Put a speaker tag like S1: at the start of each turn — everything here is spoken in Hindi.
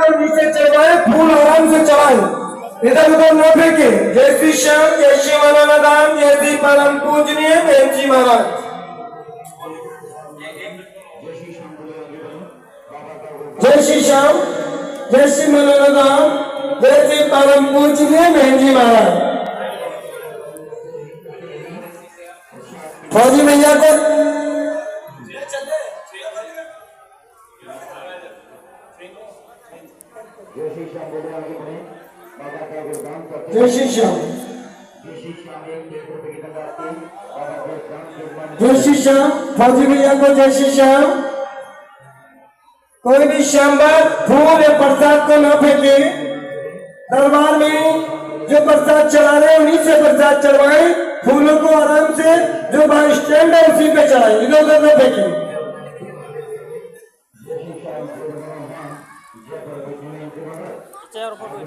S1: और नीचे चढ़वाए, फूल आराम से चढ़ाए, इधर उधर न फेंके। जय श्री श्याम, जय श्री मौलाना दाम, जय श्री परम पूजनीय बेंजी महाराज। जय श्री श्याम, जय श्री मौलाना दाम, जय श्री परम पूजनीय बेंजी महाराज। फौजी भैया को जय श्री श्याम, जय श्री श्याम। फौजी भैया को जय श्री श्याम। कोई भी शामबाद फूल या प्रसाद को न फेंके। दरबार में जो प्रसाद चढ़ा रहे उन्हीं से प्रसाद चढ़वाए। फूलों को आराम से जो बाई स्टैंड है उसी पे चढ़ाए, इधर उधर न फेंके।
S2: और फोटो